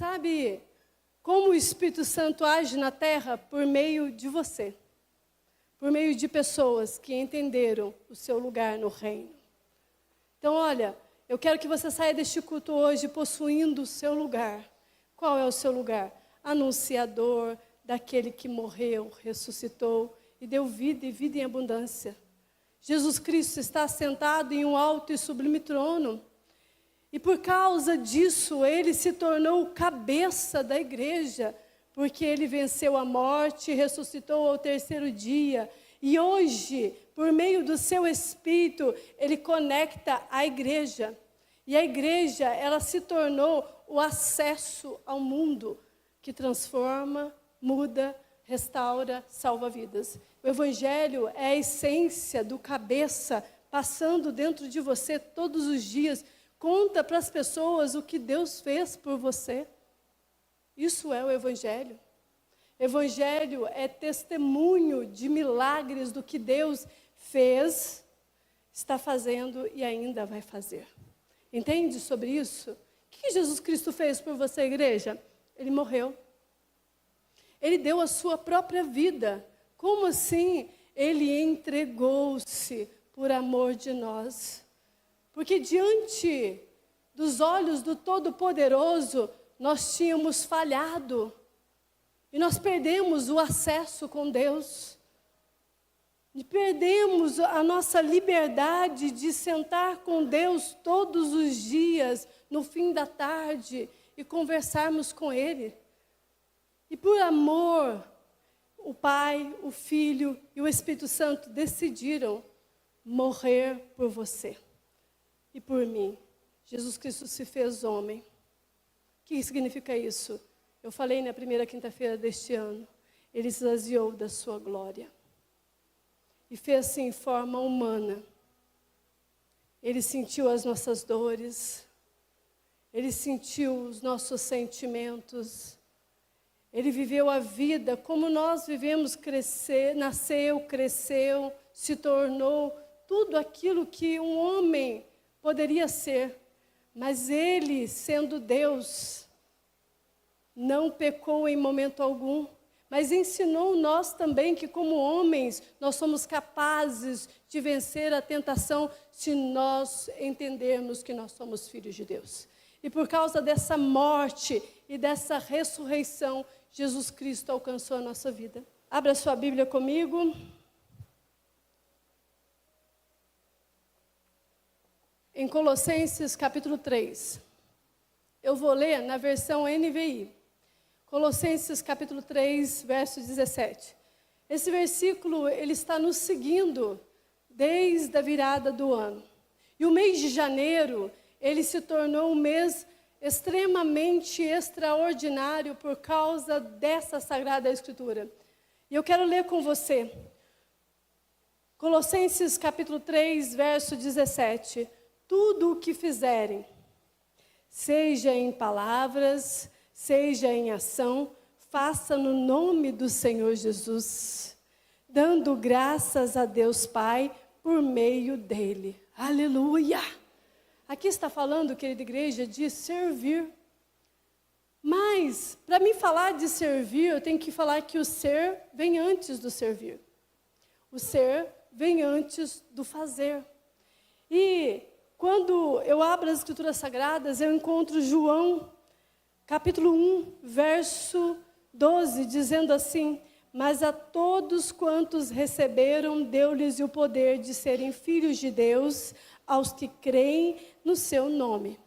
Sabe como o Espírito Santo age na terra? Por meio de você. Por meio de pessoas que entenderam o seu lugar no reino. Então, olha, eu quero que você saia deste culto hoje possuindo o seu lugar. Qual é o seu lugar? Anunciador daquele que morreu, ressuscitou e deu vida e vida em abundância. Jesus Cristo está sentado em um alto e sublime trono. E por causa disso, ele se tornou o cabeça da igreja, porque ele venceu a morte e ressuscitou ao terceiro dia. E hoje, por meio do seu Espírito, ele conecta a igreja. E a igreja, ela se tornou o acesso ao mundo, que transforma, muda, restaura, salva vidas. O Evangelho é a essência do cabeça, passando dentro de você todos os dias. Conta para as pessoas o que Deus fez por você. Isso é o Evangelho. Evangelho é testemunho de milagres do que Deus fez, está fazendo e ainda vai fazer. Entende sobre isso? O que Jesus Cristo fez por você, igreja? Ele morreu. Ele deu a sua própria vida. Como assim? Ele entregou-se por amor de nós. Porque diante dos olhos do Todo-Poderoso, nós tínhamos falhado. E nós perdemos o acesso com Deus. E perdemos a nossa liberdade de sentar com Deus todos os dias, no fim da tarde, e conversarmos com Ele. E por amor, o Pai, o Filho e o Espírito Santo decidiram morrer por você e por mim. Jesus Cristo se fez homem. O que significa isso? Eu falei na primeira quinta-feira deste ano. Ele esvaziou da sua glória. E fez-se em forma humana. Ele sentiu as nossas dores. Ele sentiu os nossos sentimentos. Ele viveu a vida como nós vivemos, nasceu, cresceu, se tornou tudo aquilo que um homem poderia ser. Mas ele, sendo Deus, não pecou em momento algum, mas ensinou nós também que como homens nós somos capazes de vencer a tentação se nós entendermos que nós somos filhos de Deus. E por causa dessa morte e dessa ressurreição, Jesus Cristo alcançou a nossa vida. Abra sua Bíblia comigo. Em Colossenses capítulo 3. Eu vou ler na versão NVI. Colossenses capítulo 3, verso 17. Esse versículo, ele está nos seguindo desde a virada do ano. E o mês de janeiro, ele se tornou um mês extremamente extraordinário por causa dessa Sagrada Escritura. E eu quero ler com você. Colossenses capítulo 3, verso 17. Tudo o que fizerem, seja em palavras, seja em ação, faça no nome do Senhor Jesus, dando graças a Deus Pai por meio dele. Aleluia! Aqui está falando, querida igreja, de servir. Mas, para mim falar de servir, eu tenho que falar que o ser vem antes do servir. O ser vem antes do fazer. E quando eu abro as Escrituras Sagradas, eu encontro João, capítulo 1, verso 12, dizendo assim: mas a todos quantos receberam, deu-lhes o poder de serem filhos de Deus, aos que creem no seu nome.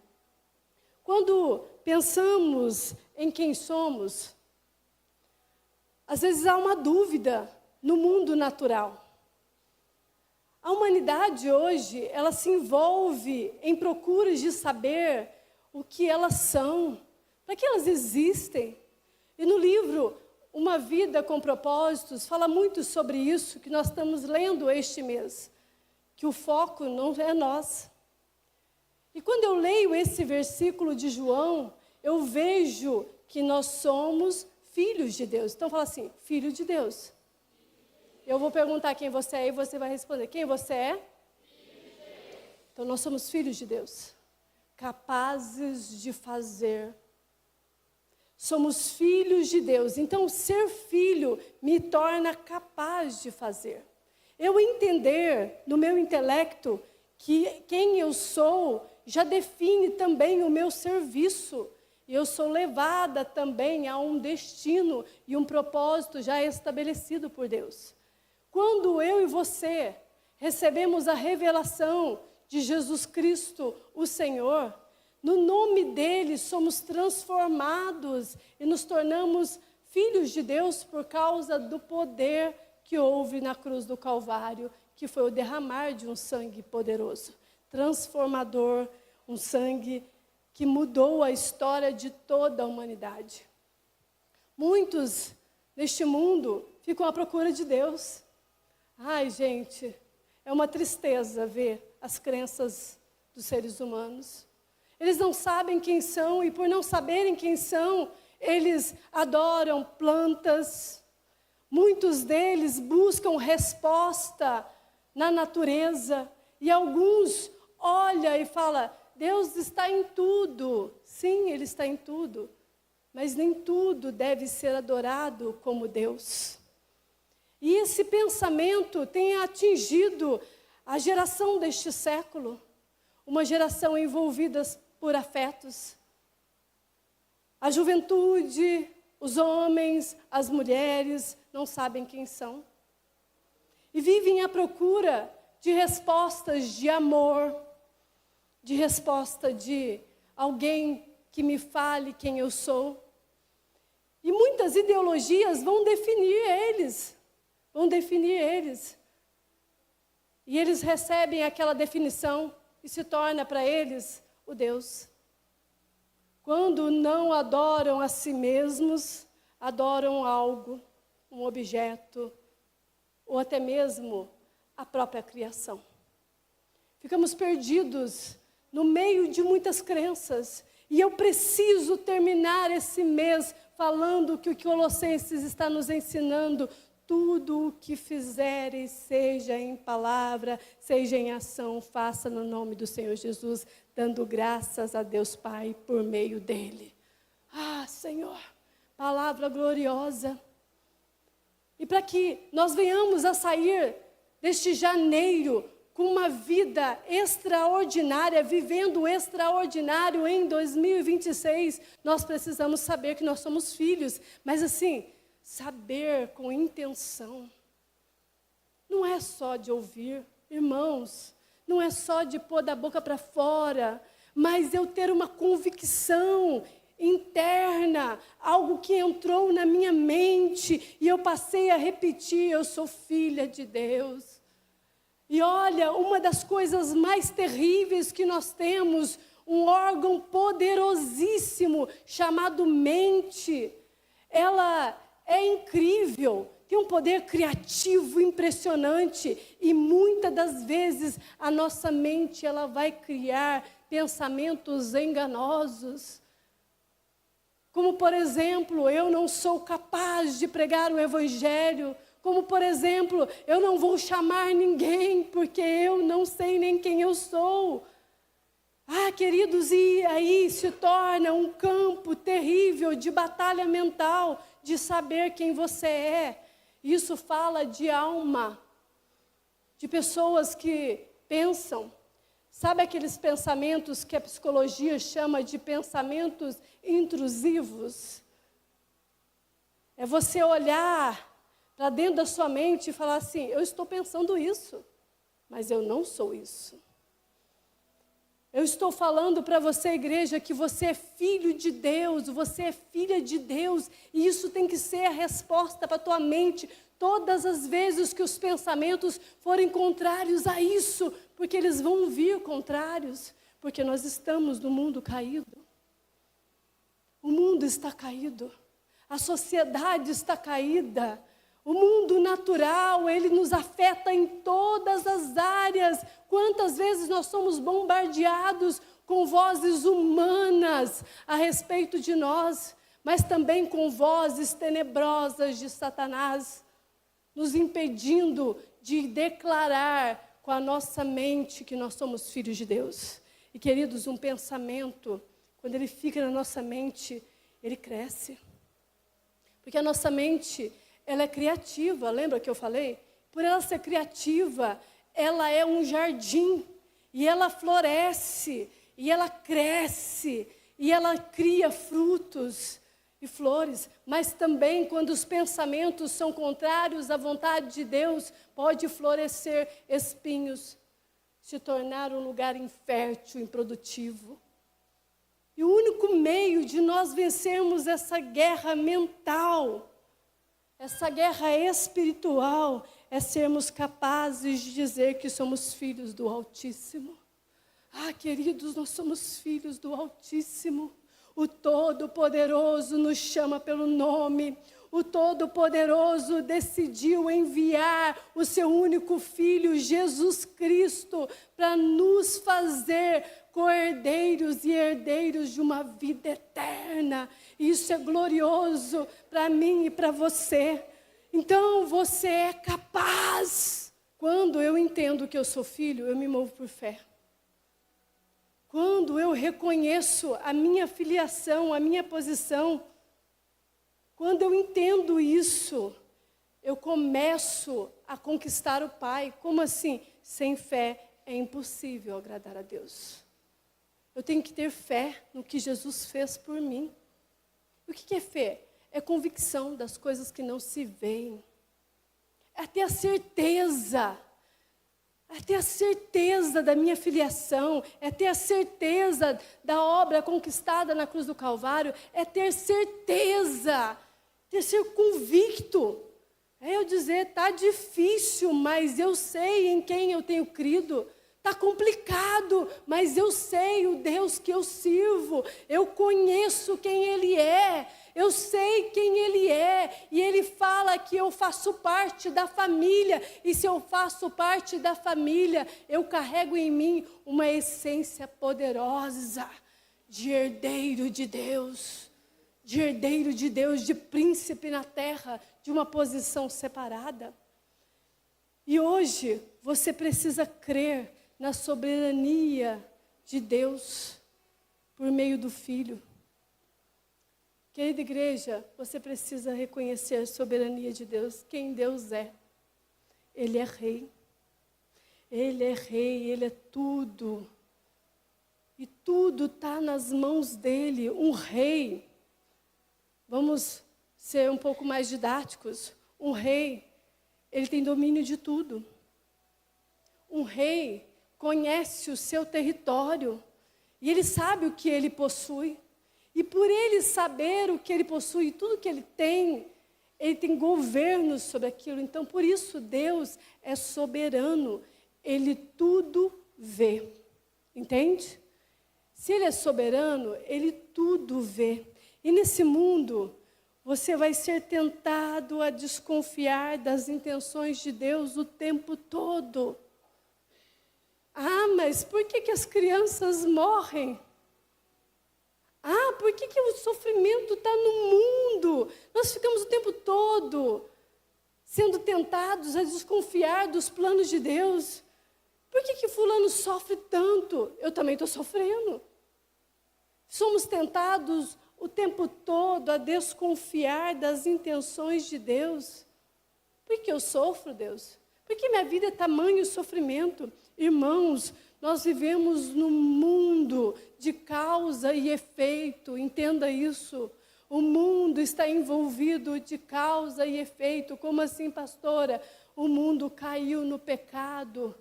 Quando pensamos em quem somos, às vezes há uma dúvida no mundo natural. A humanidade hoje, ela se envolve em procuras de saber o que elas são, para que elas existem. E no livro Uma Vida com Propósitos, fala muito sobre isso, que nós estamos lendo este mês, que o foco não é nós. E quando eu leio esse versículo de João, eu vejo que nós somos filhos de Deus. Então fala assim, filho de Deus. Eu vou perguntar quem você é e você vai responder. Quem você é? Então nós somos filhos de Deus, capazes de fazer Somos filhos de Deus. Então, ser filho me torna capaz de fazer. Eu entender no meu intelecto que quem eu sou já define também o meu serviço. E eu sou levada também a um destino e um propósito já estabelecido por Deus. Quando eu e você recebemos a revelação de Jesus Cristo, o Senhor, no nome dele somos transformados e nos tornamos filhos de Deus por causa do poder que houve na cruz do Calvário, que foi o derramar de um sangue poderoso, transformador, um sangue que mudou a história de toda a humanidade. Muitos neste mundo ficam à procura de Deus. Ai, gente, é uma tristeza ver as crenças dos seres humanos. Eles não sabem quem são e por não saberem quem são, eles adoram plantas. Muitos deles buscam resposta na natureza e alguns olham e falam, Deus está em tudo. Sim, Ele está em tudo, mas nem tudo deve ser adorado como Deus. E esse pensamento tem atingido a geração deste século, uma geração envolvida por afetos. A juventude, os homens, as mulheres não sabem quem são. E vivem à procura de respostas de amor, de resposta de alguém que me fale quem eu sou. E muitas ideologias vão definir eles. E eles recebem aquela definição e se torna para eles o Deus. Quando não adoram a si mesmos, adoram algo, um objeto, ou até mesmo a própria criação. Ficamos perdidos no meio de muitas crenças. E eu preciso terminar esse mês falando que o Colossenses está nos ensinando. Tudo o que fizeres, seja em palavra, seja em ação, faça no nome do Senhor Jesus, dando graças a Deus Pai por meio dele. Ah, Senhor, palavra gloriosa. E para que nós venhamos a sair deste janeiro com uma vida extraordinária, vivendo o extraordinário em 2026, nós precisamos saber que nós somos filhos, mas assim, saber com intenção. Não é só de ouvir, irmãos, não é só de pôr da boca para fora, mas eu ter uma convicção interna, algo que entrou na minha mente e eu passei a repetir, eu sou filha de Deus. E olha, uma das coisas mais terríveis que nós temos, um órgão poderosíssimo chamado mente, ela é incrível, tem um poder criativo impressionante e muitas das vezes a nossa mente ela vai criar pensamentos enganosos. Como, por exemplo, eu não sou capaz de pregar o Evangelho. Como, por exemplo, eu não vou chamar ninguém porque eu não sei nem quem eu sou. Ah, queridos, e aí se torna um campo terrível de batalha mental, de saber quem você é. Isso fala de alma, de pessoas que pensam. Sabe aqueles pensamentos que a psicologia chama de pensamentos intrusivos? É você olhar para dentro da sua mente e falar assim, eu estou pensando isso, mas eu não sou isso. Eu estou falando para você, igreja, que você é filho de Deus, você é filha de Deus, e isso tem que ser a resposta para a tua mente, todas as vezes que os pensamentos forem contrários a isso, porque eles vão vir contrários, porque nós estamos no mundo caído. O mundo está caído, a sociedade está caída, o mundo natural, ele nos afeta em todas as áreas. Quantas vezes nós somos bombardeados com vozes humanas a respeito de nós, mas também com vozes tenebrosas de Satanás, nos impedindo de declarar com a nossa mente que nós somos filhos de Deus. E, queridos, um pensamento, quando ele fica na nossa mente, ele cresce. Porque a nossa mente, ela é criativa, lembra que eu falei? Por ela ser criativa, ela é um jardim, e ela floresce, e ela cresce, e ela cria frutos e flores. Mas também, quando os pensamentos são contrários à vontade de Deus, pode florescer espinhos, se tornar um lugar infértil, improdutivo. E o único meio de nós vencermos essa guerra mental, essa guerra espiritual, é sermos capazes de dizer que somos filhos do Altíssimo. Ah, queridos, nós somos filhos do Altíssimo. O Todo-Poderoso nos chama pelo nome. O Todo-Poderoso decidiu enviar o seu único Filho, Jesus Cristo, para nos fazer co-herdeiros e herdeiros de uma vida eterna. Isso é glorioso para mim e para você. Então, você é capaz. Quando eu entendo que eu sou filho, eu me movo por fé. Quando eu reconheço a minha filiação, a minha posição, quando eu entendo isso, eu começo a conquistar o Pai. Como assim? Sem fé é impossível agradar a Deus. Eu tenho que ter fé no que Jesus fez por mim. O que é fé? É convicção das coisas que não se veem. É ter a certeza. É ter a certeza da minha filiação. É ter a certeza da obra conquistada na cruz do Calvário. É ter certeza. Ter ser convicto. É eu dizer, está difícil, mas eu sei em quem eu tenho crido. Está complicado, mas eu sei o Deus que eu sirvo. Eu conheço quem Ele é. Eu sei quem Ele é. E Ele fala que eu faço parte da família. E se eu faço parte da família, eu carrego em mim uma essência poderosa de herdeiro de Deus. De herdeiro de Deus, de príncipe na terra, de uma posição separada. E hoje, você precisa crer na soberania de Deus por meio do Filho. Querida igreja, você precisa reconhecer a soberania de Deus, quem Deus é. Ele é rei. Ele é rei, Ele é tudo. E tudo está nas mãos dEle. Um rei, vamos ser um pouco mais didáticos. Um rei, ele tem domínio de tudo. Um rei conhece o seu território e ele sabe o que ele possui. E por ele saber o que ele possui, tudo que ele tem governo sobre aquilo. Então, por isso, Deus é soberano. Ele tudo vê. Entende? Se Ele é soberano, Ele tudo vê. E nesse mundo, você vai ser tentado a desconfiar das intenções de Deus o tempo todo. Ah, mas por que as crianças morrem? Ah, por que o sofrimento está no mundo? Nós ficamos o tempo todo sendo tentados a desconfiar dos planos de Deus. Por que fulano sofre tanto? Eu também estou sofrendo. Somos tentados o tempo todo a desconfiar das intenções de Deus. Por que eu sofro, Deus? Por que minha vida é tamanho sofrimento? Irmãos, nós vivemos num mundo de causa e efeito, entenda isso. O mundo está envolvido de causa e efeito. Como assim, pastora? O mundo caiu no pecado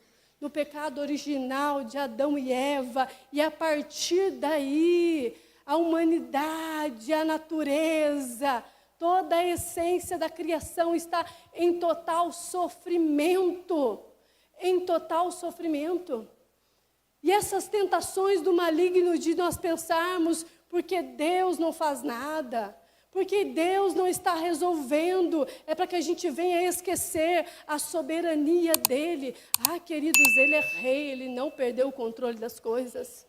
original de Adão e Eva, e a partir daí, a humanidade, a natureza, toda a essência da criação está em total sofrimento. Em total sofrimento. E essas tentações do maligno de nós pensarmos, porque Deus não faz nada, porque Deus não está resolvendo, é para que a gente venha esquecer a soberania dEle. Ah, queridos, Ele é rei, Ele não perdeu o controle das coisas.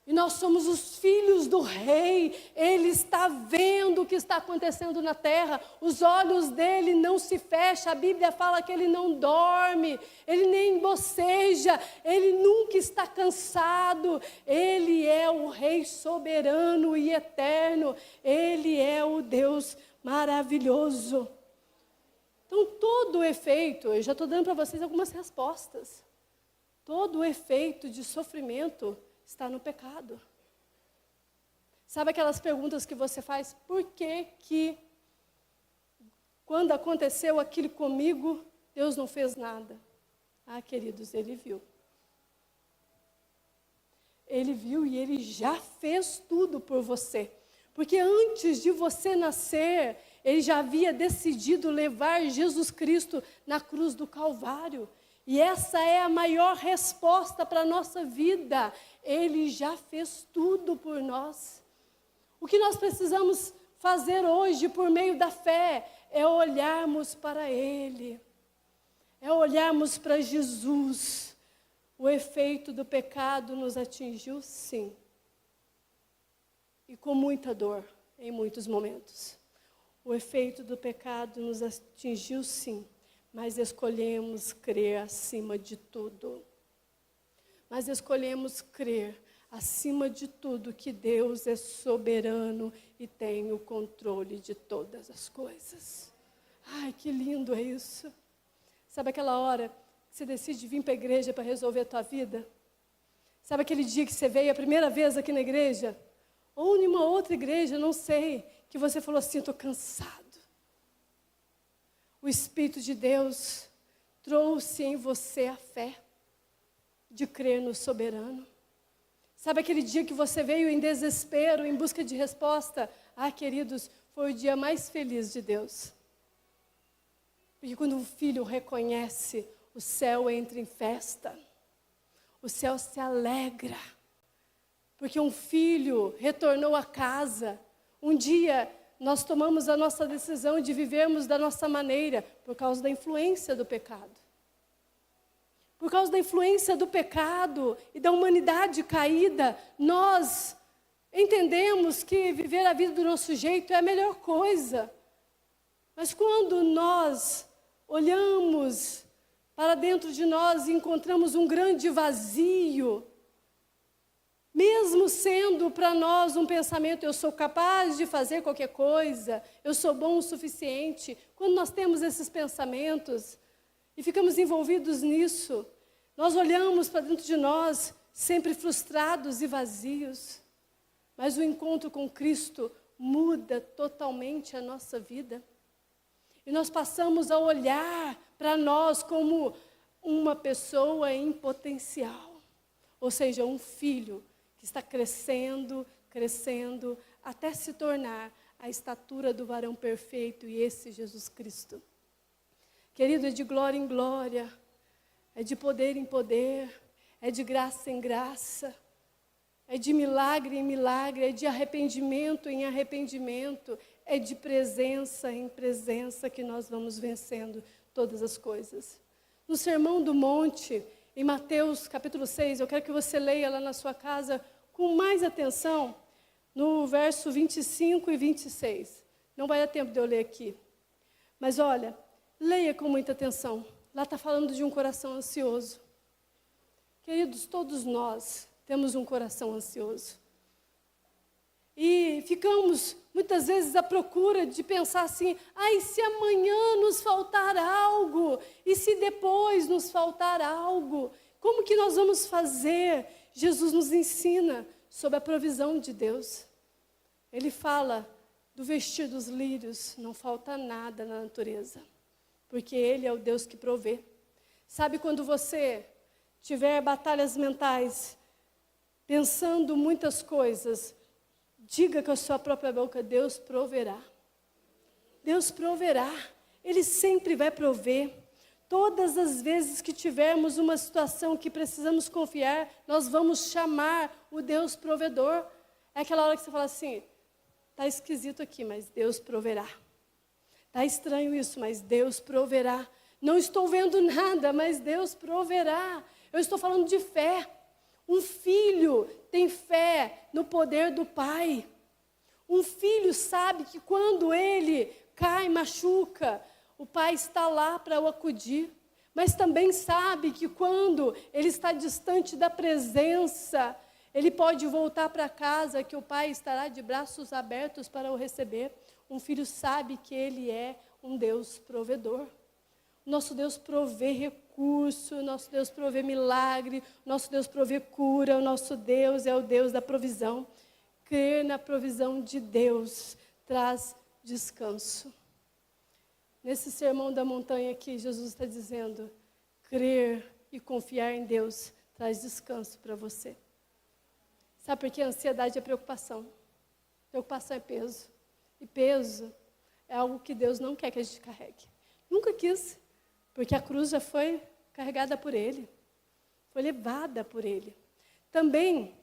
E nós somos os filhos do rei, Ele está vendo o que está acontecendo na terra. Os olhos dele não se fecham. A Bíblia fala que ele não dorme, ele nem boceja, ele nunca está cansado. Ele é o Rei soberano e eterno. Ele é o Deus maravilhoso. Então, todo o efeito, eu já estou dando para vocês algumas respostas. Todo o efeito de sofrimento está no pecado. Sabe aquelas perguntas que você faz? Por que quando aconteceu aquilo comigo, Deus não fez nada? Ah, queridos, Ele viu. Ele viu e Ele já fez tudo por você. Porque antes de você nascer, Ele já havia decidido levar Jesus Cristo na cruz do Calvário. E essa é a maior resposta para a nossa vida. Ele já fez tudo por nós. O que nós precisamos fazer hoje por meio da fé é olharmos para Ele. É olharmos para Jesus. O efeito do pecado nos atingiu, sim. E com muita dor, em muitos momentos. O efeito do pecado nos atingiu, sim. Mas escolhemos crer acima de tudo. Mas escolhemos crer acima de tudo que Deus é soberano e tem o controle de todas as coisas. Ai, que lindo é isso. Sabe aquela hora que você decide vir para a igreja para resolver a tua vida? Sabe aquele dia que você veio a primeira vez aqui na igreja? Ou em uma outra igreja, não sei, que você falou assim, estou cansado. O Espírito de Deus trouxe em você a fé de crer no soberano. Sabe aquele dia que você veio em desespero, em busca de resposta? Ah, queridos, foi o dia mais feliz de Deus. Porque quando um filho reconhece, o céu entra em festa. O céu se alegra. Porque um filho retornou a casa. Um dia nós tomamos a nossa decisão de vivermos da nossa maneira por causa da influência do pecado. Por causa da influência do pecado e da humanidade caída, nós entendemos que viver a vida do nosso jeito é a melhor coisa. Mas quando nós olhamos para dentro de nós e encontramos um grande vazio, mesmo sendo para nós um pensamento, eu sou capaz de fazer qualquer coisa, eu sou bom o suficiente. Quando nós temos esses pensamentos e ficamos envolvidos nisso, nós olhamos para dentro de nós sempre frustrados e vazios. Mas o encontro com Cristo muda totalmente a nossa vida. E nós passamos a olhar para nós como uma pessoa em potencial. Ou seja, um filho que está crescendo, crescendo, até se tornar a estatura do varão perfeito, e esse Jesus Cristo. Querido, é de glória em glória, é de poder em poder, é de graça em graça, é de milagre em milagre, é de arrependimento em arrependimento, é de presença em presença que nós vamos vencendo todas as coisas. No Sermão do Monte, em Mateus capítulo 6, eu quero que você leia lá na sua casa com mais atenção, no verso 25 e 26. Não vai dar tempo de eu ler aqui. Mas olha, leia com muita atenção. Lá está falando de um coração ansioso. Queridos, todos nós temos um coração ansioso. E ficamos, muitas vezes, à procura de pensar assim, e se amanhã nos faltar algo? E se depois nos faltar algo? Como que nós vamos fazer? Jesus nos ensina sobre a provisão de Deus. Ele fala do vestir dos lírios, não falta nada na natureza, porque Ele é o Deus que provê. Sabe quando você tiver batalhas mentais, pensando muitas coisas, diga com a sua própria boca, Deus proverá. Deus proverá. Ele sempre vai prover. Todas as vezes que tivermos uma situação que precisamos confiar, nós vamos chamar o Deus provedor. É aquela hora que você fala assim, está esquisito aqui, mas Deus proverá. Está estranho isso, mas Deus proverá. Não estou vendo nada, mas Deus proverá. Eu estou falando de fé. Um filho tem fé no poder do pai. Um filho sabe que quando ele cai, machuca, o pai está lá para o acudir. Mas também sabe que quando ele está distante da presença, ele pode voltar para casa, que o pai estará de braços abertos para o receber. Um filho sabe que ele é um Deus provedor. Nosso Deus provê recurso, nosso Deus provê milagre, nosso Deus provê cura, o nosso Deus é o Deus da provisão. Crer na provisão de Deus traz descanso. Nesse sermão da montanha aqui, Jesus está dizendo, crer e confiar em Deus traz descanso para você. Sabe por quê? A ansiedade é preocupação. Preocupação é peso. E peso é algo que Deus não quer que a gente carregue. Nunca quis, porque a cruz já foi carregada por Ele. Foi levada por Ele. Também,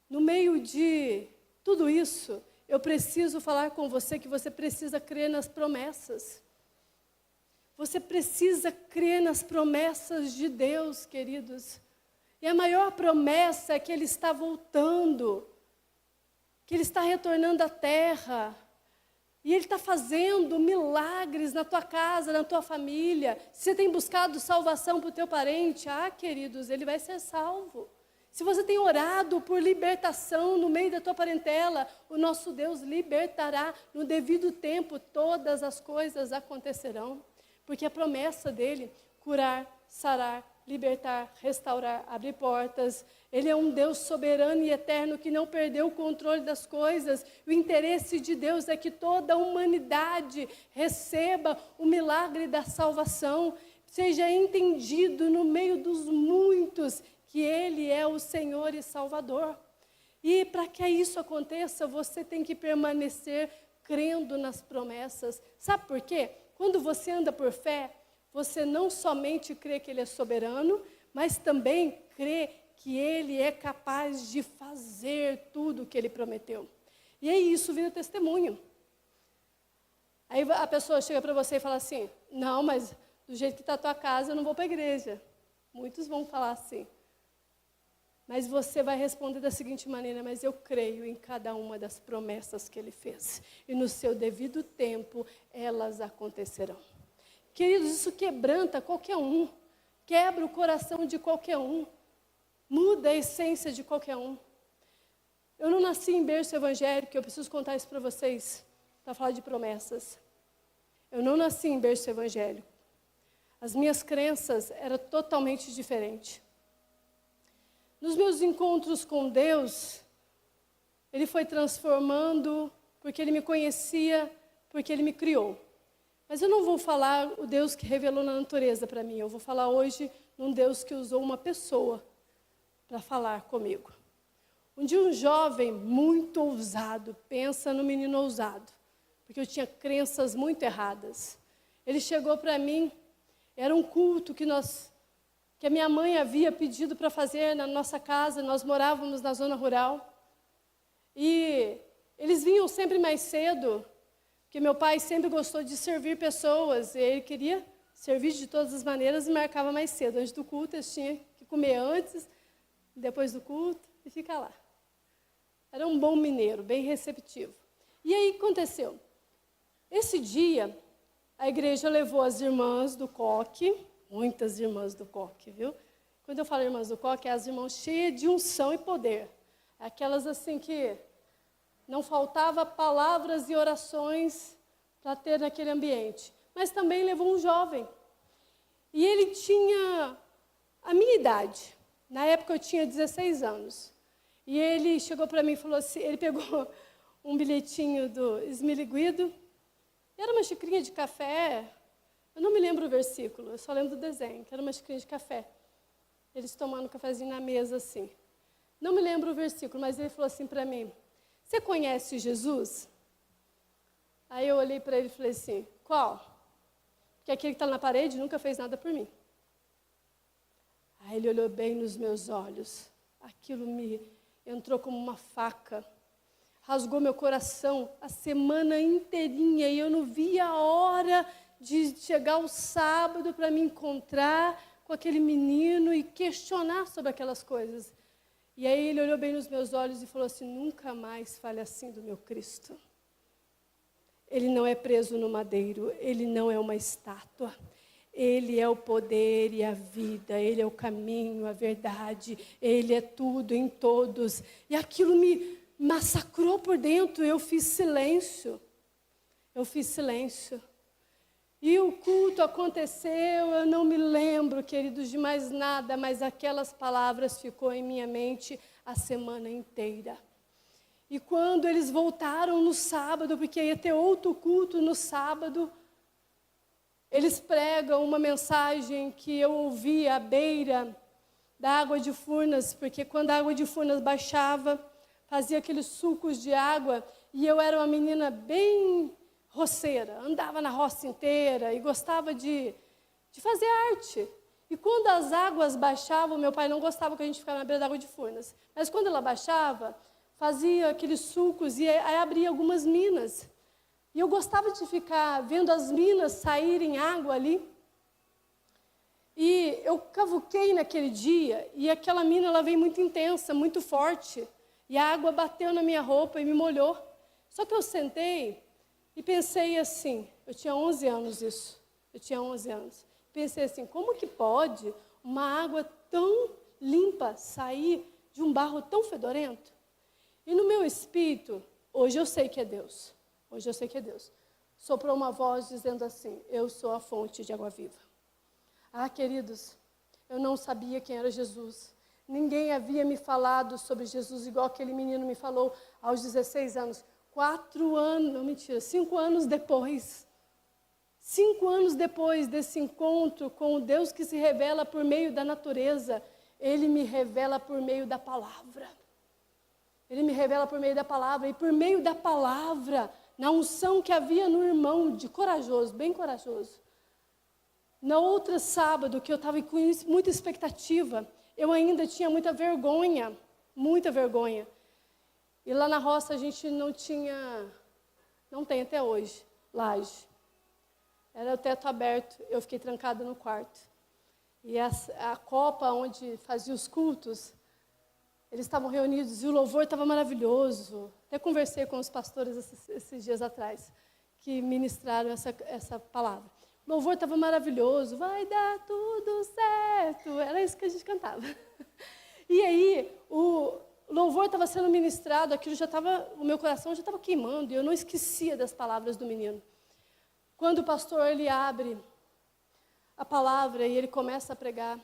no meio de tudo isso, eu preciso falar com você que você precisa crer nas promessas. Você precisa crer nas promessas de Deus, queridos. E a maior promessa é que Ele está voltando, que Ele está retornando à terra. E Ele está fazendo milagres na tua casa, na tua família. Se você tem buscado salvação para o teu parente, queridos, ele vai ser salvo. Se você tem orado por libertação no meio da tua parentela, o nosso Deus libertará no devido tempo, todas as coisas acontecerão. Porque a promessa dele, curar, sarar, libertar, restaurar, abrir portas. Ele é um Deus soberano e eterno que não perdeu o controle das coisas. O interesse de Deus é que toda a humanidade receba o milagre da salvação, seja entendido no meio dos muitos que Ele é o Senhor e Salvador. E para que isso aconteça, você tem que permanecer crendo nas promessas. Sabe por quê? Quando você anda por fé, você não somente crê que Ele é soberano, mas também crê que Ele é capaz de fazer tudo o que Ele prometeu. E aí isso vira testemunho. Aí a pessoa chega para você e fala assim, não, mas do jeito que está a tua casa, eu não vou para a igreja. Muitos vão falar assim. Mas você vai responder da seguinte maneira, mas eu creio em cada uma das promessas que Ele fez. E no seu devido tempo, elas acontecerão. Queridos, isso quebranta qualquer um. Quebra o coração de qualquer um. Muda a essência de qualquer um. Eu não nasci em berço evangélico, eu preciso contar isso para vocês, para falar de promessas. Eu não nasci em berço evangélico. As minhas crenças eram totalmente diferentes. Nos meus encontros com Deus, Ele foi transformando, porque Ele me conhecia, porque Ele me criou. Mas eu não vou falar o Deus que revelou na natureza para mim, eu vou falar hoje num Deus que usou uma pessoa para falar comigo. Um dia um jovem muito ousado, pensa no menino ousado, porque eu tinha crenças muito erradas. Ele chegou para mim, era um culto que a minha mãe havia pedido para fazer na nossa casa, nós morávamos na zona rural. E eles vinham sempre mais cedo, porque meu pai sempre gostou de servir pessoas, e ele queria servir de todas as maneiras e marcava mais cedo. Antes do culto, eles tinham que comer antes, depois do culto, e ficar lá. Era um bom mineiro, bem receptivo. E aí aconteceu. Esse dia, a igreja levou as irmãs do coque, muitas irmãs do coque, viu? Quando eu falo irmãs do coque, é as irmãs cheias de unção e poder. Aquelas assim que não faltava palavras e orações para ter naquele ambiente. Mas também levou um jovem. E ele tinha a minha idade. Na época eu tinha 16 anos. E ele chegou para mim e falou assim, ele pegou um bilhetinho do Esmiliguido, era uma xicrinha de café, eu não me lembro o versículo, eu só lembro do desenho, que era uma xicrinha de café. Eles tomando um cafezinho na mesa assim. Não me lembro o versículo, mas ele falou assim para mim, você conhece Jesus? Aí eu olhei para ele e falei assim, qual? Porque aquele que está na parede nunca fez nada por mim. Aí ele olhou bem nos meus olhos, aquilo me entrou como uma faca, rasgou meu coração a semana inteirinha e eu não via a hora de chegar o sábado para me encontrar com aquele menino e questionar sobre aquelas coisas. E aí ele olhou bem nos meus olhos e falou assim: nunca mais fale assim do meu Cristo. Ele não é preso no madeiro, ele não é uma estátua. Ele é o poder e a vida, ele é o caminho, a verdade, ele é tudo em todos. E aquilo me massacrou por dentro, eu fiz silêncio. E o culto aconteceu, eu não me lembro, queridos, de mais nada, mas aquelas palavras ficou em minha mente a semana inteira. E quando eles voltaram no sábado, porque ia ter outro culto no sábado, eles pregam uma mensagem que eu ouvi à beira da água de Furnas, porque quando a água de Furnas baixava, fazia aqueles sulcos de água, e eu era uma menina bem roceira, andava na roça inteira e gostava de fazer arte. E quando as águas baixavam, meu pai não gostava que a gente ficasse na beira da água de Furnas, mas quando ela baixava, fazia aqueles sulcos e aí abria algumas minas. E eu gostava de ficar vendo as minas saírem água ali. E eu cavuquei naquele dia, e aquela mina ela veio muito intensa, muito forte. E a água bateu na minha roupa e me molhou. Só que eu sentei e pensei assim, eu tinha 11 anos isso, Pensei assim, como que pode uma água tão limpa sair de um barro tão fedorento? E no meu espírito, hoje eu sei que é Deus, soprou uma voz dizendo assim: eu sou a fonte de água viva. Ah, queridos, eu não sabia quem era Jesus. Ninguém havia me falado sobre Jesus igual aquele menino me falou aos 16 anos. 5 anos depois. 5 anos depois desse encontro com o Deus que se revela por meio da natureza, Ele me revela por meio da palavra. Ele me revela por meio da palavra, e por meio da palavra, na unção que havia no irmão, de corajoso, bem corajoso. Na outra sábado, que eu estava com muita expectativa, eu ainda tinha muita vergonha. E lá na roça a gente não tem até hoje, laje. Era o teto aberto, eu fiquei trancada no quarto. E a copa onde fazia os cultos, eles estavam reunidos e o louvor estava maravilhoso. Até conversei com os pastores esses dias atrás, que ministraram essa palavra. O louvor estava maravilhoso, vai dar tudo certo. Era isso que a gente cantava. E aí, o louvor estava sendo ministrado, o meu coração já estava queimando, e eu não esquecia das palavras do menino. Quando o pastor ele abre a palavra e ele começa a pregar,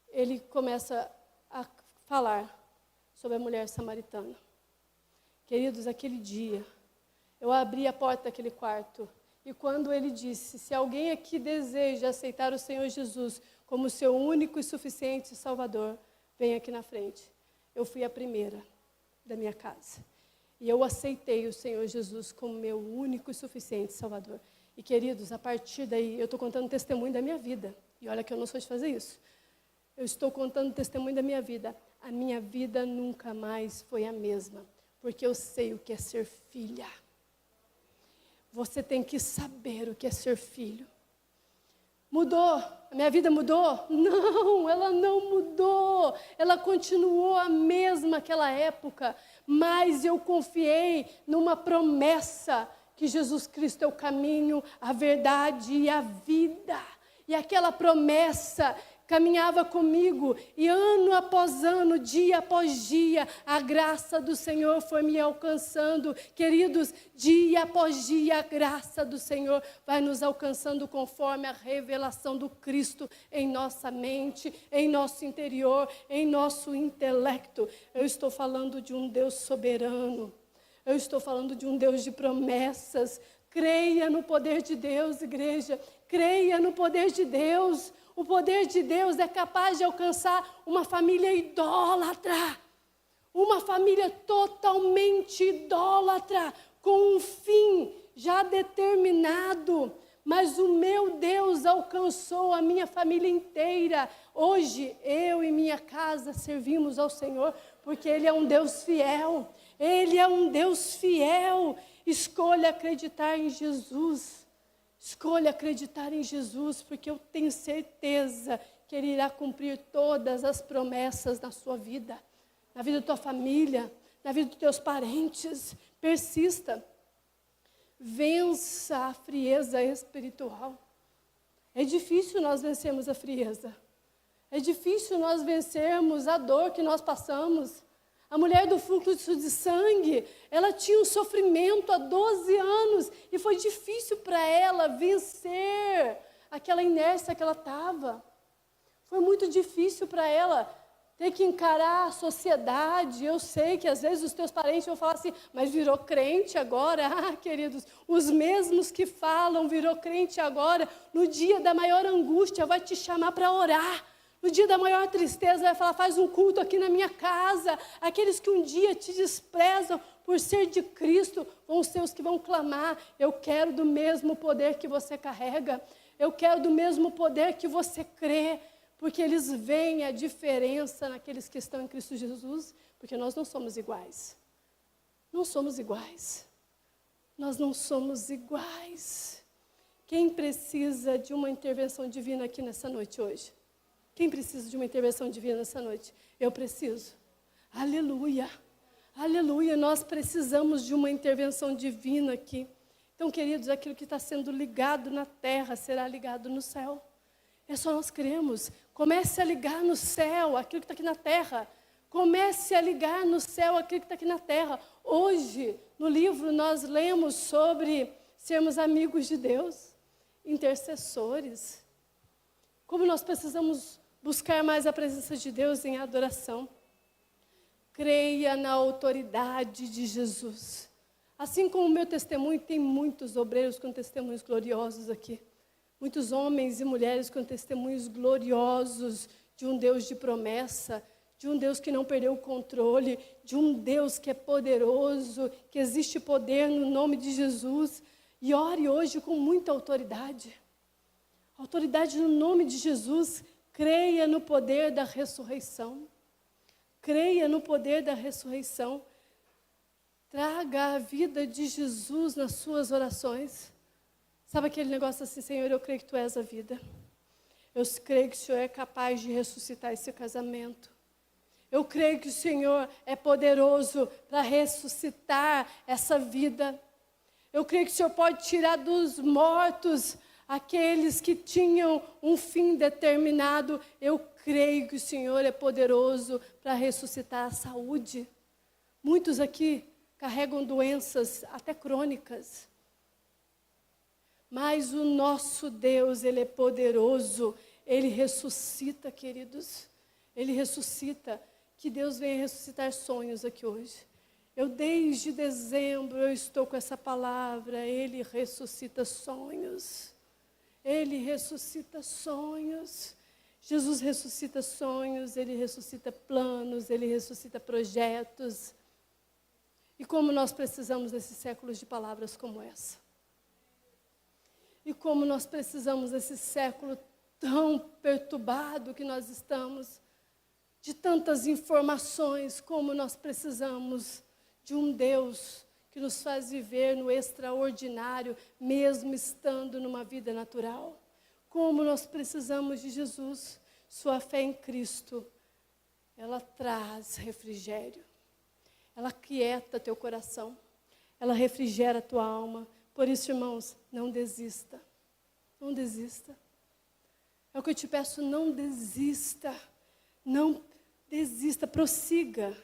ele começa a falar sobre a mulher samaritana. Queridos, aquele dia, eu abri a porta daquele quarto, e quando ele disse: se alguém aqui deseja aceitar o Senhor Jesus como seu único e suficiente Salvador, vem aqui na frente. Eu fui a primeira da minha casa. E eu aceitei o Senhor Jesus como meu único e suficiente Salvador. E, queridos, a partir daí, eu estou contando testemunho da minha vida. E olha que eu não sou de fazer isso. Eu estou contando testemunho da minha vida. A minha vida nunca mais foi a mesma. Porque eu sei o que é ser filha. Você tem que saber o que é ser filho. Mudou? A minha vida mudou? Não, ela não mudou. Ela continuou a mesma naquela época. Mas eu confiei numa promessa que Jesus Cristo é o caminho, a verdade e a vida. E aquela promessa caminhava comigo, e ano após ano, dia após dia, a graça do Senhor foi me alcançando. Queridos, dia após dia, a graça do Senhor vai nos alcançando conforme a revelação do Cristo em nossa mente, em nosso interior, em nosso intelecto. Eu estou falando de um Deus soberano. Eu estou falando de um Deus de promessas. Creia no poder de Deus, igreja. Creia no poder de Deus. O poder de Deus é capaz de alcançar uma família idólatra. Uma família totalmente idólatra, com um fim já determinado. Mas o meu Deus alcançou a minha família inteira. Hoje, eu e minha casa servimos ao Senhor, porque Ele é um Deus fiel. Ele é um Deus fiel. Escolha acreditar em Jesus. Escolha acreditar em Jesus, porque eu tenho certeza que Ele irá cumprir todas as promessas na sua vida. na vida da tua família, na vida dos teus parentes. Persista. Vença a frieza espiritual. É difícil nós vencermos a frieza. É difícil nós vencermos a dor que nós passamos. A mulher do fluxo de sangue, ela tinha um sofrimento há 12 anos e foi difícil para ela vencer aquela inércia que ela estava. Foi muito difícil para ela ter que encarar a sociedade. Eu sei que às vezes os teus parentes vão falar assim, mas virou crente agora? Ah, queridos, os mesmos que falam virou crente agora, no dia da maior angústia vai te chamar para orar. No dia da maior tristeza, vai falar, faz um culto aqui na minha casa. Aqueles que um dia te desprezam por ser de Cristo, vão ser os que vão clamar, eu quero do mesmo poder que você carrega. Eu quero do mesmo poder que você crê. Porque eles veem a diferença naqueles que estão em Cristo Jesus. Porque nós não somos iguais. Não somos iguais. Nós não somos iguais. Quem precisa de uma intervenção divina aqui nessa noite hoje? Quem precisa de uma intervenção divina nessa noite? Eu preciso. Aleluia. Aleluia. Nós precisamos de uma intervenção divina aqui. Então, queridos, aquilo que está sendo ligado na terra será ligado no céu. É só nós cremos. Comece a ligar no céu aquilo que está aqui na terra. Comece a ligar no céu aquilo que está aqui na terra. Hoje, no livro, nós lemos sobre sermos amigos de Deus, intercessores. Como nós precisamos buscar mais a presença de Deus em adoração. Creia na autoridade de Jesus. Assim como o meu testemunho, tem muitos obreiros com testemunhos gloriosos aqui. Muitos homens e mulheres com testemunhos gloriosos de um Deus de promessa, de um Deus que não perdeu o controle, de um Deus que é poderoso, que existe poder no nome de Jesus. E ore hoje com muita autoridade. Autoridade no nome de Jesus. Creia no poder da ressurreição. Creia no poder da ressurreição. Traga a vida de Jesus nas suas orações. Sabe aquele negócio assim, Senhor, eu creio que Tu és a vida. Eu creio que o Senhor é capaz de ressuscitar esse casamento. Eu creio que o Senhor é poderoso para ressuscitar essa vida. Eu creio que o Senhor pode tirar dos mortos aqueles que tinham um fim determinado. Eu creio que o Senhor é poderoso para ressuscitar a saúde. Muitos aqui carregam doenças até crônicas. Mas o nosso Deus, Ele é poderoso. Ele ressuscita, queridos. Ele ressuscita. Que Deus venha ressuscitar sonhos aqui hoje. Eu desde dezembro eu estou com essa palavra. Ele ressuscita sonhos. Ele ressuscita sonhos. Jesus ressuscita sonhos, Ele ressuscita planos, Ele ressuscita projetos. E como nós precisamos desses séculos de palavras como essa. E como nós precisamos desse século tão perturbado que nós estamos, de tantas informações, como nós precisamos de um Deus que nos faz viver no extraordinário, mesmo estando numa vida natural. Como nós precisamos de Jesus. Sua fé em Cristo, ela traz refrigério. Ela quieta teu coração. Ela refrigera a tua alma. Por isso, irmãos, não desista. Não desista. É o que eu te peço, não desista. Não desista, prossiga.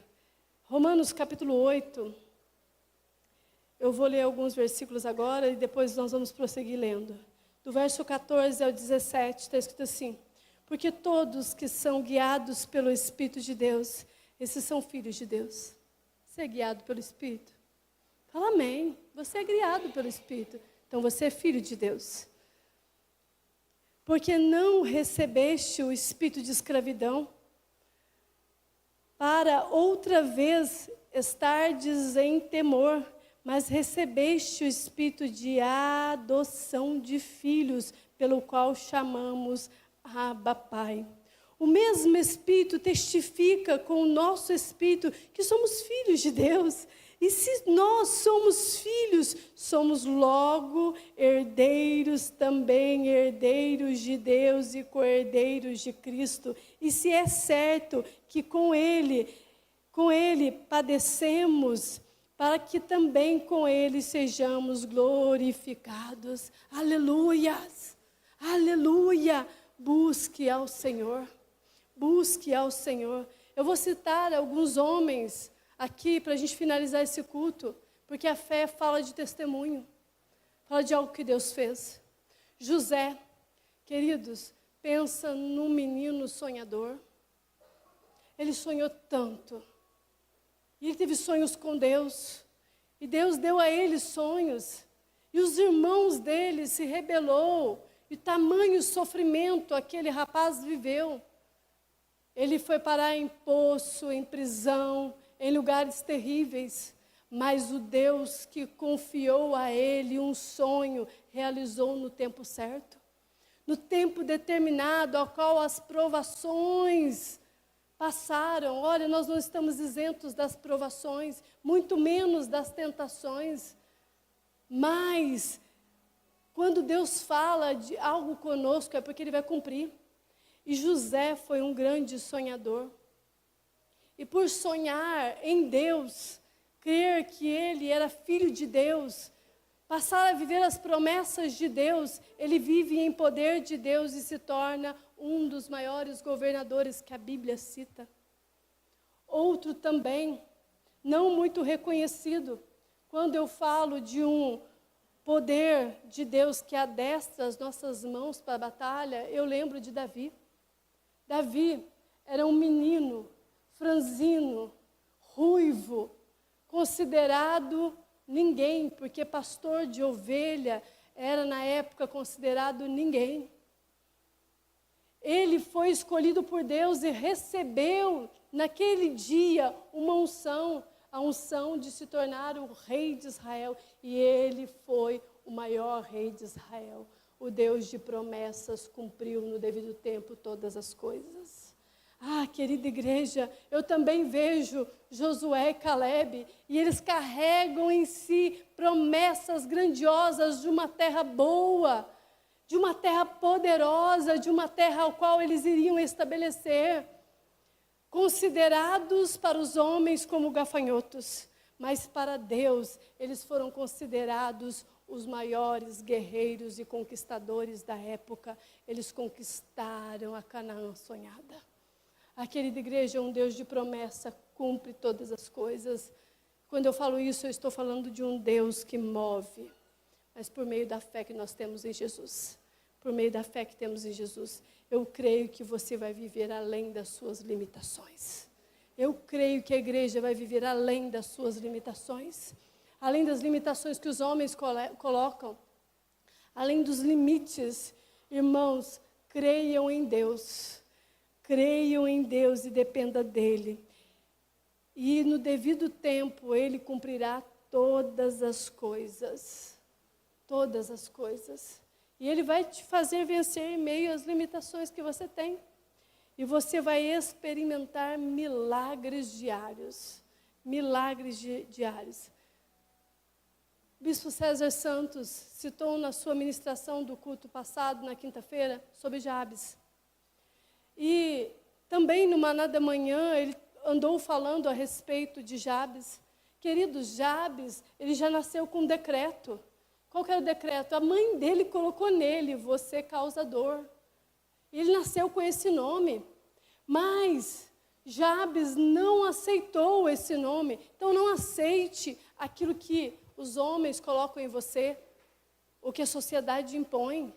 Romanos capítulo 8. Eu vou ler alguns versículos agora e depois nós vamos prosseguir lendo. Do verso 14 ao 17, está escrito assim: porque todos que são guiados pelo Espírito de Deus, esses são filhos de Deus. Você é guiado pelo Espírito? Fala amém. Você é guiado pelo Espírito. Então você é filho de Deus. Porque não recebeste o espírito de escravidão, para outra vez estardes em temor, mas recebeste o espírito de adoção de filhos, pelo qual chamamos Abba, Pai. O mesmo Espírito testifica com o nosso Espírito que somos filhos de Deus. E se nós somos filhos, somos logo herdeiros também, herdeiros de Deus e co-herdeiros de Cristo. E se é certo que com Ele Com ele padecemos, para que também com ele sejamos glorificados. Aleluias! Aleluia! Busque ao Senhor. Busque ao Senhor. Eu vou citar alguns homens aqui para a gente finalizar esse culto, porque a fé fala de testemunho, fala de algo que Deus fez. José, queridos, pensa num menino sonhador. Ele sonhou tanto. E ele teve sonhos com Deus. E Deus deu a ele sonhos. E os irmãos dele se rebelou. E tamanho sofrimento aquele rapaz viveu. Ele foi parar em poço, em prisão, em lugares terríveis. Mas o Deus que confiou a ele um sonho, realizou no tempo certo. No tempo determinado, ao qual as provações passaram. Olha, nós não estamos isentos das provações, muito menos das tentações. Mas, quando Deus fala de algo conosco, é porque Ele vai cumprir. E José foi um grande sonhador. E por sonhar em Deus, crer que ele era filho de Deus, passar a viver as promessas de Deus, ele vive em poder de Deus e se torna um dos maiores governadores que a Bíblia cita. Outro também, não muito reconhecido, quando eu falo de um poder de Deus que adestra as nossas mãos para a batalha, eu lembro de Davi. Davi era um menino franzino, ruivo, considerado ninguém, porque pastor de ovelha era na época considerado ninguém. Ele foi escolhido por Deus e recebeu naquele dia uma unção, a unção de se tornar o rei de Israel. E ele foi o maior rei de Israel. O Deus de promessas cumpriu no devido tempo todas as coisas. Ah, querida igreja, eu também vejo Josué e Caleb, e eles carregam em si promessas grandiosas de uma terra boa, de uma terra poderosa, de uma terra ao qual eles iriam estabelecer. Considerados para os homens como gafanhotos, mas para Deus eles foram considerados os maiores guerreiros e conquistadores da época. Eles conquistaram a Canaã sonhada. A querida igreja, um Deus de promessa, cumpre todas as coisas. Quando eu falo isso, eu estou falando de um Deus que move, mas por meio da fé que nós temos em Jesus. Por meio da fé que temos em Jesus, eu creio que você vai viver além das suas limitações. Eu creio que a igreja vai viver além das suas limitações. Além das limitações que os homens colocam. Além dos limites. Irmãos, creiam em Deus. Creiam em Deus e dependa dEle. E no devido tempo, Ele cumprirá todas as coisas. Todas as coisas. E Ele vai te fazer vencer em meio às limitações que você tem. E você vai experimentar milagres diários. Milagres diários. Bispo César Santos citou na sua ministração do culto passado, na quinta-feira, sobre Jabes. E também no Maná da Manhã, ele andou falando a respeito de Jabes. Queridos, Jabes, ele já nasceu com um decreto. Qual que era o decreto? A mãe dele colocou nele, você causador. Ele nasceu com esse nome. Mas Jabes não aceitou esse nome. Então não aceite aquilo que os homens colocam em você, o que a sociedade impõe.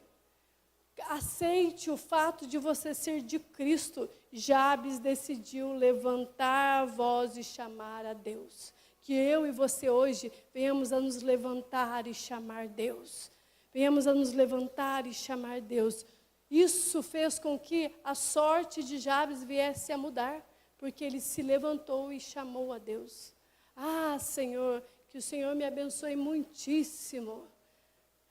Aceite o fato de você ser de Cristo. Jabes decidiu levantar a voz e chamar a Deus. Que eu e você hoje venhamos a nos levantar e chamar Deus. Venhamos a nos levantar e chamar Deus. Isso fez com que a sorte de Jabes viesse a mudar, porque ele se levantou e chamou a Deus. Ah, Senhor, que o Senhor me abençoe muitíssimo.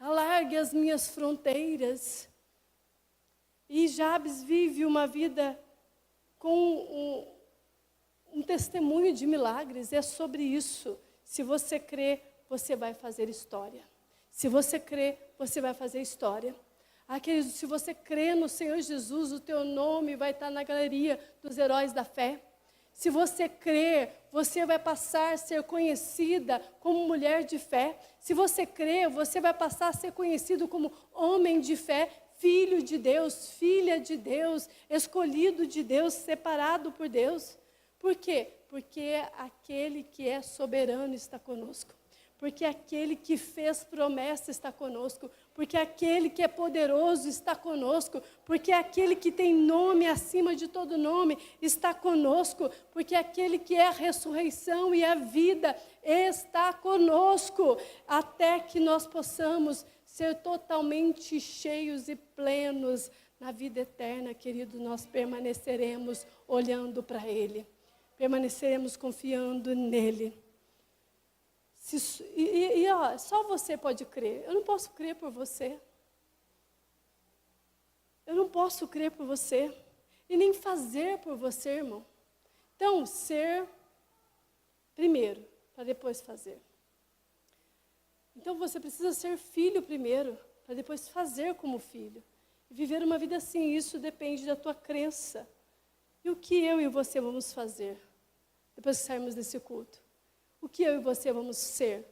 Alargue as minhas fronteiras. E Jabes vive uma vida com um testemunho de milagres. É sobre isso. Se você crê, você vai fazer história. Se você crê, você vai fazer história. Ah, querido, se você crê no Senhor Jesus, o teu nome vai estar na galeria dos heróis da fé. Se você crer, você vai passar a ser conhecida como mulher de fé. Se você crer, você vai passar a ser conhecido como homem de fé, filho de Deus, filha de Deus, escolhido de Deus, separado por Deus. Por quê? Porque aquele que é soberano está conosco. Porque aquele que fez promessa está conosco. Porque aquele que é poderoso está conosco. Porque aquele que tem nome acima de todo nome está conosco. Porque aquele que é a ressurreição e a vida está conosco. Até que nós possamos ser totalmente cheios e plenos na vida eterna, querido, nós permaneceremos olhando para Ele. Permaneceremos confiando nele. Só você pode crer. Eu não posso crer por você. Eu não posso crer por você. E nem fazer por você, irmão. Então, ser primeiro, para depois fazer. Então, você precisa ser filho primeiro, para depois fazer como filho. E viver uma vida assim, isso depende da tua crença. E o que eu e você vamos fazer depois que sairmos desse culto? O que eu e você vamos ser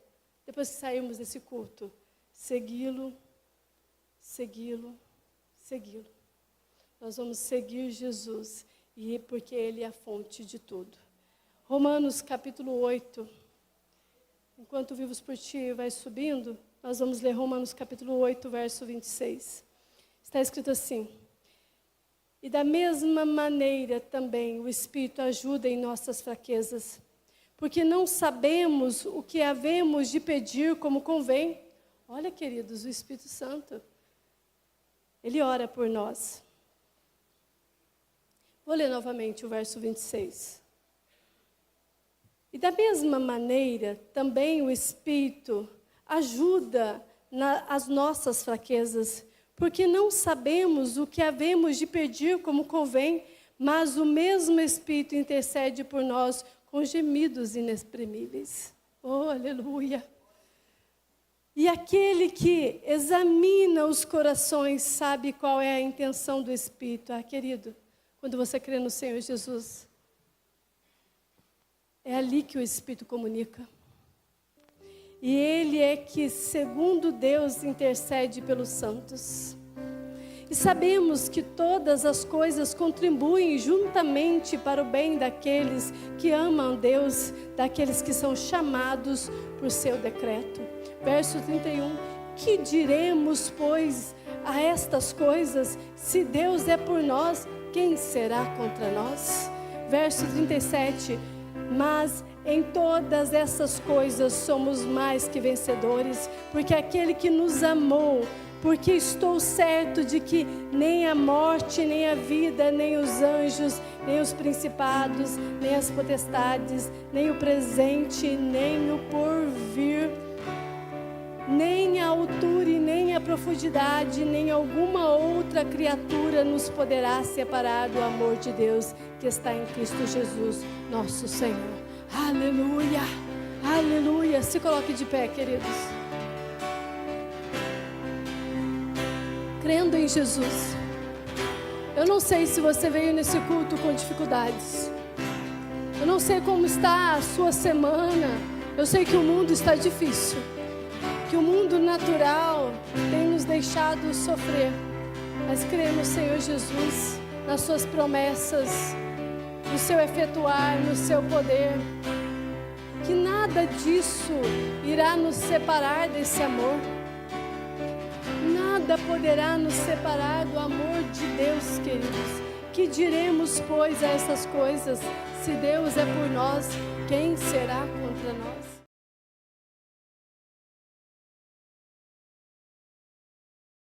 depois que sairmos desse culto? Segui-lo, segui-lo, segui-lo. Nós vamos seguir Jesus, e porque Ele é a fonte de tudo. Romanos capítulo 8. Enquanto Vivos por Ti vai subindo, nós vamos ler Romanos capítulo 8, verso 26. Está escrito assim: e da mesma maneira também o Espírito ajuda em nossas fraquezas, porque não sabemos o que havemos de pedir como convém. Olha, queridos, o Espírito Santo, Ele ora por nós. Vou ler novamente o verso 26. E da mesma maneira, também o Espírito ajuda as nossas fraquezas, porque não sabemos o que havemos de pedir como convém, mas o mesmo Espírito intercede por nós com gemidos inexprimíveis. Oh, aleluia! E aquele que examina os corações sabe qual é a intenção do Espírito. Ah, querido, quando você crê no Senhor Jesus, é ali que o Espírito comunica. E Ele é que, segundo Deus, intercede pelos santos. E sabemos que todas as coisas contribuem juntamente para o bem daqueles que amam Deus, daqueles que são chamados por seu decreto. Verso 31, que diremos, pois, a estas coisas? Se Deus é por nós, quem será contra nós? Verso 37, mas em todas essas coisas somos mais que vencedores, porque aquele que nos amou, porque estou certo de que nem a morte, nem a vida, nem os anjos, nem os principados, nem as potestades, nem o presente, nem o porvir, nem a altura e nem a profundidade, nem alguma outra criatura nos poderá separar do amor de Deus que está em Cristo Jesus, nosso Senhor. Aleluia, aleluia. Se coloque de pé, queridos. Crendo em Jesus. Eu não sei se você veio nesse culto com dificuldades. Eu não sei como está a sua semana. Eu sei que o mundo está difícil. Que o mundo natural tem nos deixado sofrer. Mas crê no Senhor Jesus, nas suas promessas, no seu efetuar, no seu poder. Que nada disso irá nos separar desse amor. Nada poderá nos separar do amor de Deus, queridos. Que diremos, pois, a essas coisas? Se Deus é por nós, quem será contra nós?